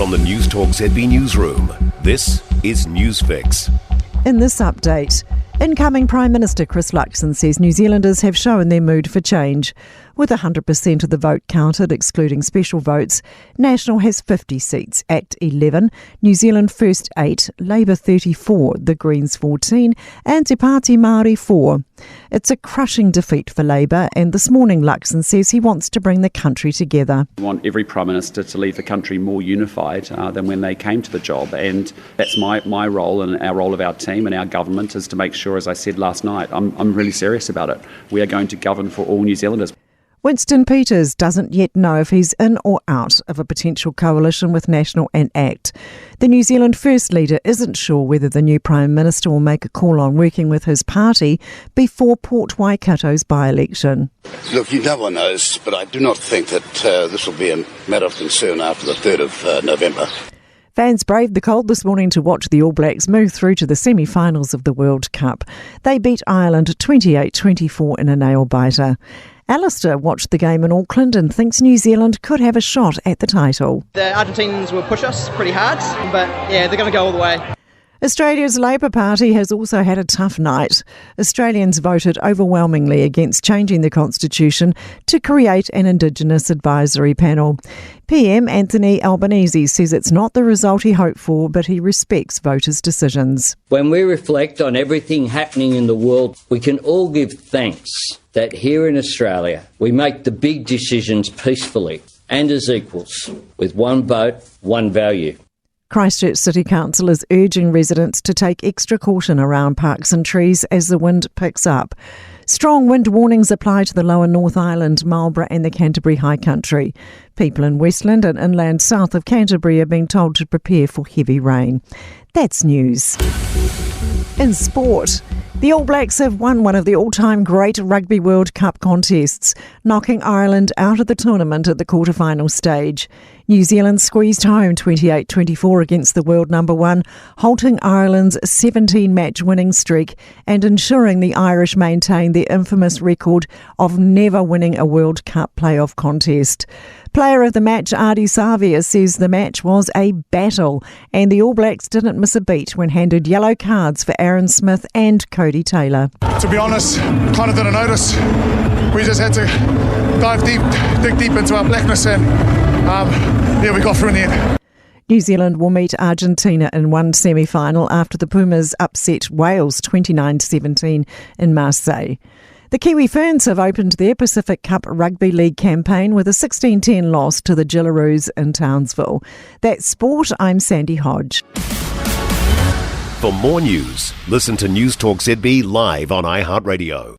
From the Newstalk ZB newsroom, this is Newsfix. In this update, incoming Prime Minister Chris Luxon says New Zealanders have shown their mood for change. With 100% of the vote counted, excluding special votes, National has 50 seats, ACT 11, New Zealand First 8, Labour 34, the Greens 14 and Te Pāti Māori 4. It's a crushing defeat for Labour, and this morning Luxon says he wants to bring the country together. We want every Prime Minister to leave the country more unified than when they came to the job, and that's my role and our role of our team and our government is to make sure, as I said last night, I'm really serious about it. We are going to govern for all New Zealanders. Winston Peters doesn't yet know if he's in or out of a potential coalition with National and ACT. The New Zealand First leader isn't sure whether the new Prime Minister will make a call on working with his party before Port Waikato's by-election. Look, no one knows, but I do not think that this will be a matter of concern after the 3rd of November. Fans braved the cold this morning to watch the All Blacks move through to the semi-finals of the World Cup. They beat Ireland 28-24 in a nail-biter. Alistair watched the game in Auckland and thinks New Zealand could have a shot at the title. The Argentinians will push us pretty hard, but yeah, they're going to go all the way. Australia's Labor Party has also had a tough night. Australians voted overwhelmingly against changing the constitution to create an Indigenous advisory panel. PM Anthony Albanese says it's not the result he hoped for, but he respects voters' decisions. When we reflect on everything happening in the world, we can all give thanks that here in Australia we make the big decisions peacefully and as equals, with one vote, one value. Christchurch City Council is urging residents to take extra caution around parks and trees as the wind picks up. Strong wind warnings apply to the lower North Island, Marlborough and the Canterbury High Country. People in Westland and inland south of Canterbury are being told to prepare for heavy rain. That's news. In sport, the All Blacks have won one of the all-time great Rugby World Cup contests, knocking Ireland out of the tournament at the quarter-final stage. New Zealand squeezed home 28-24 against the world number one, halting Ireland's 17-match winning streak and ensuring the Irish maintain their infamous record of never winning a World Cup playoff contest. Player of the match, Ardie Savia, says the match was a battle and the All Blacks didn't miss a beat when handed yellow cards for Aaron Smith and Cody Taylor. To be honest, kind of didn't notice. We just had to dig deep into our blackness and we got through in the end. New Zealand will meet Argentina in one semi-final after the Pumas upset Wales 29-17 in Marseille. The Kiwi Ferns have opened their Pacific Cup Rugby League campaign with a 16-10 loss to the Jillaroos in Townsville. That's sport. I'm Sandy Hodge. For more news, listen to Newstalk ZB live on iHeartRadio.